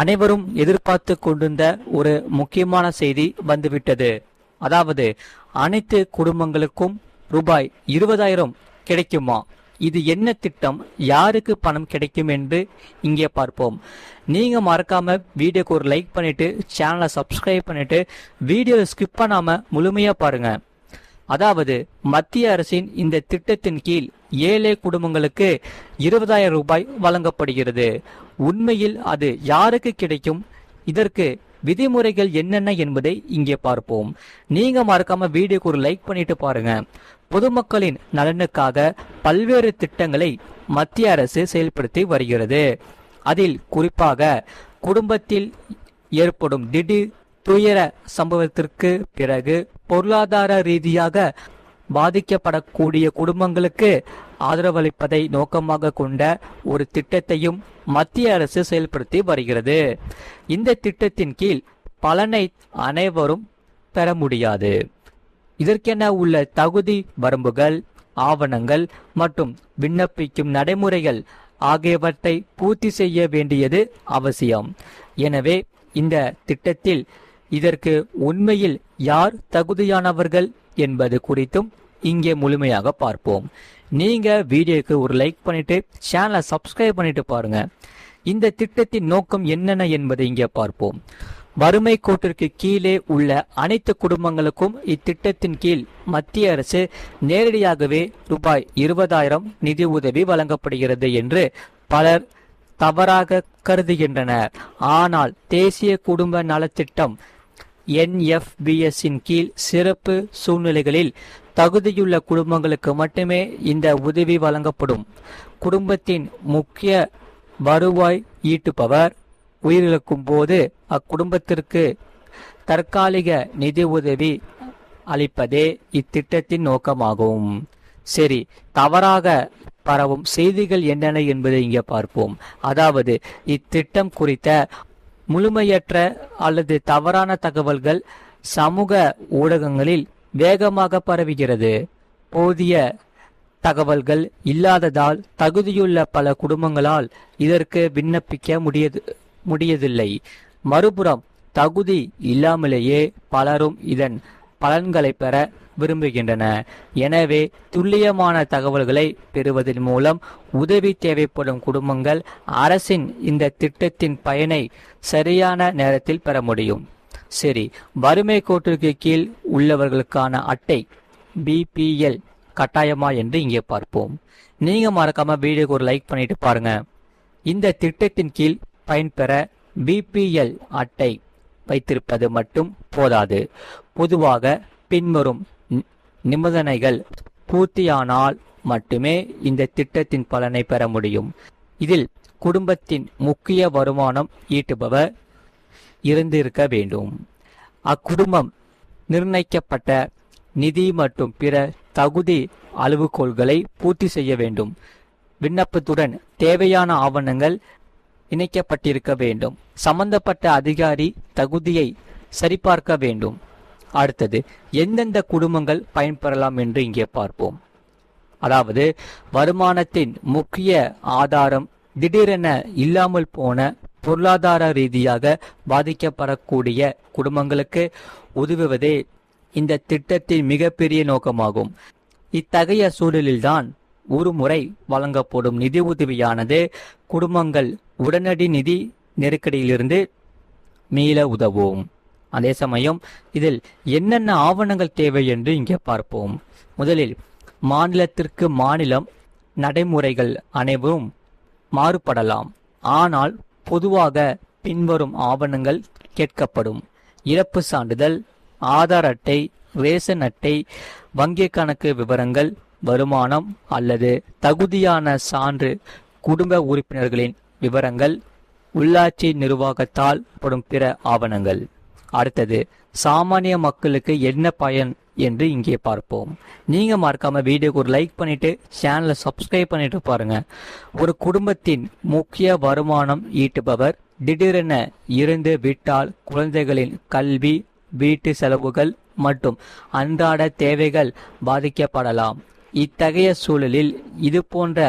அனைவரும் எதிர்பார்த்து கொண்டிருந்த ஒரு முக்கியமான செய்தி வந்துவிட்டது. அதாவது அனைத்து குடும்பங்களுக்கும் ரூபாய் 20,000 கிடைக்குமா? இது என்ன திட்டம், யாருக்கு பணம் கிடைக்கும் என்று இங்கே பார்ப்போம். நீங்க மறக்காம வீடியோக்கு ஒரு லைக் பண்ணிட்டு சேனலை சப்ஸ்கிரைப் பண்ணிட்டு வீடியோவை ஸ்கிப் பண்ணாம முழுமையா பாருங்க. அதாவது மத்திய அரசின் இந்த திட்டத்தின் கீழ் ஏழை குடும்பங்களுக்கு 20,000 ரூபாய் வழங்கப்படுகிறது. உண்மையில் அது யாருக்கு கிடைக்கும், இதற்கு விதிமுறைகள் என்னென்ன என்பதை இங்கே பார்ப்போம். நீங்க மறக்காம வீடியோக்கு ஒரு லைக் பண்ணிட்டு பாருங்க. பொதுமக்களின் நலனுக்காக பல்வேறு திட்டங்களை மத்திய அரசு செயல்படுத்தி வருகிறது. அதில் குறிப்பாக குடும்பத்தில் ஏற்படும் திடீர் துயர சம்பவத்திற்கு பிறகு பொருளாதார ரீதியாக பாதிக்கப்படக்கூடிய குடும்பங்களுக்கு ஆதரவளிப்பதை நோக்கமாக கொண்ட ஒரு திட்டத்தையும் மத்திய அரசு செயல்படுத்தி வருகிறது. இந்த திட்டத்தின் கீழ் பலனை அனைவரும் பெற முடியாது. இதற்கென உள்ள தகுதி வரம்புகள், ஆவணங்கள் மற்றும் விண்ணப்பிக்கும் நடைமுறைகள் ஆகியவற்றை பூர்த்தி செய்ய வேண்டியது அவசியம். எனவே இந்த திட்டத்தில் இதற்கு உண்மையில் யார் தகுதியானவர்கள் என்பது குறித்தும் இங்கே முழுமையாக பார்ப்போம். நீங்க வீடியோக்கு ஒரு லைக் பண்ணிட்டு சேனலை சப்ஸ்கிரைப் பண்ணிட்டு பாருங்க. இந்த திட்டத்தின் நோக்கம் என்னென்ன என்பதை இங்கே பார்ப்போம். வறுமை கோட்டிற்கு கீழே உள்ள அனைத்து குடும்பங்களுக்கும் இத்திட்டத்தின் கீழ் மத்திய அரசு நேரடியாகவே ரூபாய் 20,000 நிதி உதவி வழங்கப்படுகிறது என்று பலர் தவறாக கருதுகின்றனர். ஆனால் தேசிய குடும்ப நலத்திட்டம் NFBS-இன் கீழ் சிறப்பு சூழ்நிலைகளில் தகுதியுள்ள குடும்பங்களுக்கு மட்டுமே இந்த உதவி வழங்கப்படும். குடும்பத்தின் முக்கிய வருவாய் ஈட்டுபவர் உயிரிழக்கும் போது அக்குடும்பத்திற்கு தற்காலிக நிதி உதவி அளிப்பதே இத்திட்டத்தின் நோக்கமாகும். சரி, தவறாக பரவும் செய்திகள் என்னென்ன என்பதை இங்கே பார்ப்போம். அதாவது இத்திட்டம் குறித்த முழுமையற்ற அல்லது தவறான தகவல்கள் சமூக ஊடகங்களில் வேகமாக பரவுகிறது. போதிய தகவல்கள் இல்லாததால் தகுதியுள்ள பல குடும்பங்களால் இதற்கு விண்ணப்பிக்க முடியதில்லை. மறுபுறம் தகுதி இல்லாமலேயே பலரும் இதன் பலன்களை பெற விரும்புகின்றன. எனவே துல்லியமான தகவல்களை பெறுவதன் மூலம் உதவி தேவைப்படும் குடும்பங்கள் அரசின் இந்த திட்டத்தின் பயனை சரியான நேரத்தில் பெற முடியும். சரி, வறுமை கோட்டிற்கு கீழ் உள்ளவர்களுக்கான அட்டை BPL கட்டாயமா என்று இங்கே பார்ப்போம். நீங்க மறக்காம வீடியோக்கு ஒரு லைக் பண்ணிட்டு பாருங்க. இந்த திட்டத்தின் கீழ் பயன்பெற BPL அட்டை வைத்திருப்பது மட்டும் போதாது. பொதுவாக பின்வரும் நிபந்தனைகள் பூர்த்தியானால் மட்டுமே இந்த திட்டத்தின் பலனை பெற முடியும். இதில் குடும்பத்தின் முக்கிய வருமானம் ஈட்டுபவர் இருந்திருக்க வேண்டும். அக்குடும்பம் நிர்ணயிக்கப்பட்ட நிதி மற்றும் பிற தகுதி அளவுகோல்களை பூர்த்தி செய்ய வேண்டும். விண்ணப்பத்துடன் தேவையான ஆவணங்கள் இணைக்கப்பட்டிருக்க வேண்டும். சம்பந்தப்பட்ட அதிகாரி தகுதியை சரிபார்க்க வேண்டும். அடுத்தது, எந்தெந்த குடும்பங்கள் பயன்பெறலாம் என்று இங்கே பார்ப்போம். அதாவது வருமானத்தின் முக்கிய ஆதாரம் திடீரென இல்லாமல் போன பொருளாதார ரீதியாக பாதிக்கப்படக்கூடிய குடும்பங்களுக்கு உதவுவதே இந்த திட்டத்தின் மிகப்பெரிய நோக்கமாகும். இத்தகைய சூழலில்தான் ஒருமுறை வழங்கப்படும் நிதி உதவியானது குடும்பங்கள் உடனடி நிதி நெருக்கடியிலிருந்து மீள உதவும். அதே சமயம் இதில் என்னென்ன ஆவணங்கள் தேவை என்று இங்கே பார்ப்போம். முதலில் மாநிலத்திற்கு மாநிலம் நடைமுறைகள் அனைவரும் மாறுபடலாம். ஆனால் பொதுவாக பின்வரும் ஆவணங்கள் கேட்கப்படும்: இறப்பு சான்றிதழ், ஆதார் அட்டை, ரேஷன் அட்டை, வங்கி கணக்கு விவரங்கள், வருமானம் அல்லது தகுதியான சான்று, குடும்ப உறுப்பினர்களின் விவரங்கள், உள்ளாட்சி நிர்வாகத்தால் படும் பிற ஆவணங்கள். அடுத்தது, சாமானிய மக்களுக்கு என்ன பயன் என்று இங்கே பார்ப்போம். நீங்க மறக்காம வீடியோக்கு ஒரு லைக் பண்ணிட்டு சேனலை சப்ஸ்கிரைப் பண்ணிட்டு பாருங்க. ஒரு குடும்பத்தின் முக்கிய வருமானம் ஈட்டுபவர் திடீரென இருந்து விட்டால் குழந்தைகளின் கல்வி, வீட்டு செலவுகள் மற்றும் அன்றாட தேவைகள் பாதிக்கப்படலாம். இத்தகைய சூழலில் இது போன்ற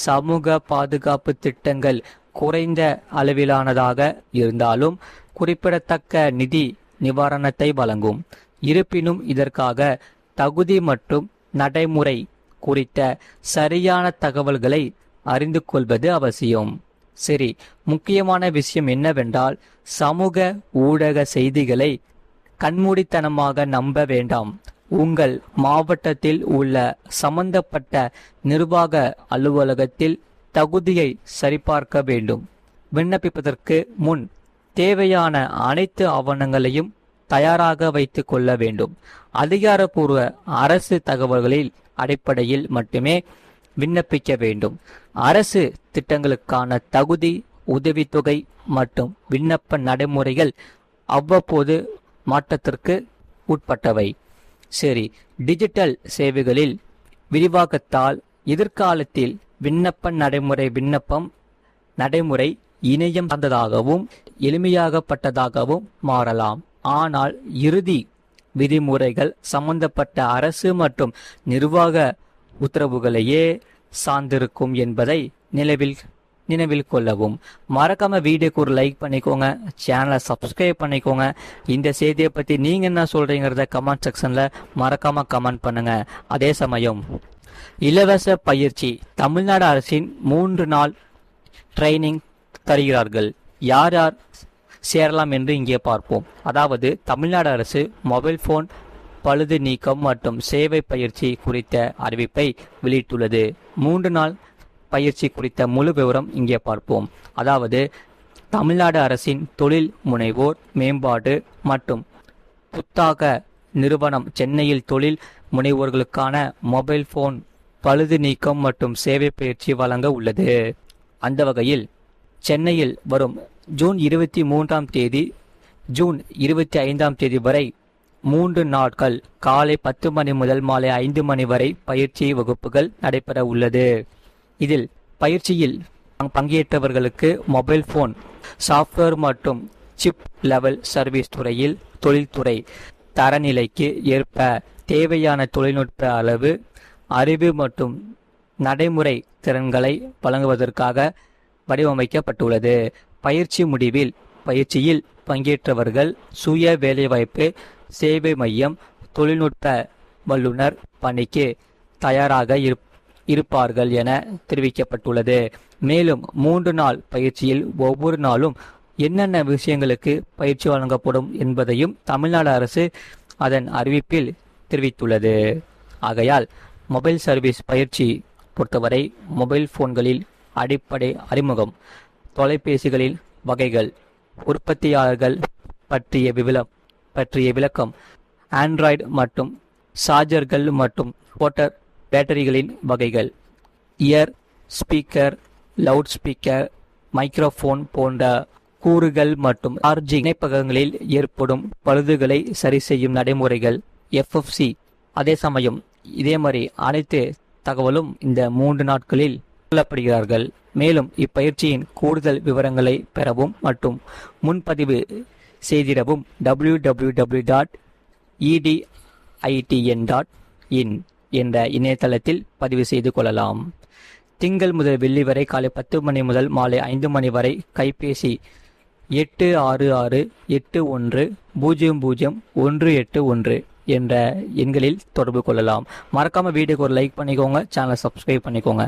சமூக பாதுகாப்பு திட்டங்கள் குறைந்த அளவிலானதாக இருந்தாலும் குறிப்பிடத்தக்க நிதி நிவாரணத்தை வழங்கும். இருப்பினும் இதற்காக தகுதி மற்றும் நடைமுறை குறித்த சரியான தகவல்களை அறிந்து கொள்வது அவசியம். சரி, முக்கியமான விஷயம் என்னவென்றால், சமூக ஊடக செய்திகளை கண்மூடித்தனமாக நம்ப வேண்டாம். உங்கள் மாவட்டத்தில் உள்ள சம்பந்தப்பட்ட நிர்வாக அலுவலகத்தில் தகுதியை சரிபார்க்க வேண்டும். விண்ணப்பிப்பதற்கு முன் தேவையான அனைத்து ஆவணங்களையும் தயாராக வைத்துக் கொள்ள வேண்டும். அதிகாரப்பூர்வ அரசு தகவல்களில் அடிப்படையில் மட்டுமே விண்ணப்பிக்க வேண்டும். அரசு திட்டங்களுக்கான தகுதி, உதவித்தொகை மற்றும் விண்ணப்ப நடைமுறைகள் அவ்வப்போது மாற்றத்திற்கு உட்பட்டவை. சரி, டிஜிட்டல் சேவைகளில் விரிவாக்கத்தால் எதிர்காலத்தில் விண்ணப்பம் நடைமுறை இணையம் சார்ந்ததாகவும் எளிமையாகப்பட்டதாகவும் மாறலாம். ஆனால் இறுதி விதிமுறைகள் சம்பந்தப்பட்ட அரசு மற்றும் நிர்வாக உத்தரவுகளையே சார்ந்திருக்கும் என்பதை நினைவில் கொள்ளவும். மறக்காம வீடியோக்கு ஒரு லைக் பண்ணிக்கோங்க, சேனலை சப்ஸ்கிரைப் பண்ணிக்கோங்க. இந்த செய்தியை பற்றி நீங்கள் என்ன சொல்கிறீங்கிறத கமெண்ட் செக்ஷனில் மறக்காம கமெண்ட் பண்ணுங்க. அதே சமயம் இலவச பயிற்சி தமிழ்நாடு அரசின் 3 நாள் ட்ரைனிங் தருகிறார்கள். யார் யார் சேரலாம் என்று இங்கே பார்ப்போம். அதாவது தமிழ்நாடு அரசு மொபைல் போன் பழுது நீக்கம் மற்றும் சேவை பயிற்சி குறித்த அறிவிப்பை வெளியிட்டுள்ளது. 3 நாள் பயிற்சி குறித்த முழு விவரம் இங்கே பார்ப்போம். அதாவது தமிழ்நாடு அரசின் தொழில் முனைவோர் மேம்பாடு மற்றும் புத்தாக்க நிறுவனம் சென்னையில் தொழில் முனைவோர்களுக்கான மொபைல் போன் பழுது நீக்கம் மற்றும் சேவை பயிற்சி வழங்க உள்ளது. அந்த வகையில் சென்னையில் வரும் ஜூன் 23ஆம் தேதி ஜூன் 25ஆம் தேதி வரை 3 நாட்கள் காலை 10 மணி முதல் மாலை 5 மணி வரை பயிற்சி வகுப்புகள் நடைபெற உள்ளது. இதில் பயிற்சியில் பங்கேற்றவர்களுக்கு மொபைல் போன் சாஃப்ட்வேர் மற்றும் சிப் லெவல் சர்வீஸ் துறையில் தொழில்துறை தரநிலைக்கு ஏற்ப தேவையான தொழில்நுட்ப அளவு அறிவு மற்றும் நடைமுறை திறன்களை வழங்குவதற்காக வடிவமைக்கப்பட்டுள்ளது. பயிற்சி முடிவில் பயிற்சியில் பங்கேற்றவர்கள் சுய வேலைவாய்ப்பு சேவை மையம் தொழில்நுட்ப வல்லுநர் பணிக்கு தயாராக இருப்பார்கள் என தெரிவிக்கப்பட்டுள்ளது. மேலும் 3 நாள் பயிற்சியில் ஒவ்வொரு நாளும் என்னென்ன விஷயங்களுக்கு பயிற்சி வழங்கப்படும் என்பதையும் தமிழ்நாடு அரசு அதன் அறிவிப்பில் தெரிவித்துள்ளது. ஆகையால் மொபைல் சர்வீஸ் பயிற்சி பொறுத்தவரை மொபைல் போன்களில் அடிப்படை அறிமுகம், தொலைபேசிகளின் வகைகள், உற்பத்தியாளர்கள் பற்றிய விளக்கம், ஆண்ட்ராய்டு மற்றும் சார்ஜர்கள் மற்றும் மோட்டார் பேட்டரிகளின் வகைகள், year speaker, loud speaker, microphone போன்ற கூறுகள் மற்றும் சார்ஜிங் இணைப்பகங்களில் ஏற்படும் பழுதுகளை சரி செய்யும் நடைமுறைகள், எஃப்எஃப்சி. அதே சமயம் இதே மாதிரி அனைத்து தகவலும் இந்த 3 நாட்களில் சொல்லப்படுகிறார்கள். மேலும் இப்பயிற்சியின் கூடுதல் விவரங்களை பெறவும் மற்றும் முன்பதிவு செய்திடவும் www.editn.in என்ற இணையதளத்தில் பதிவு செய்து கொள்ளலாம். திங்கள் முதல் வெள்ளி வரை காலை 10 மணி முதல் மாலை 5 மணி வரை கைபேசி 866181000181 என்ற எண்களில் தொடர்பு கொள்ளலாம். மறக்காம வீடியோக்கு ஒரு லைக் பண்ணிக்கோங்க, சேனலை சப்ஸ்கிரைப் பண்ணிக்கோங்க.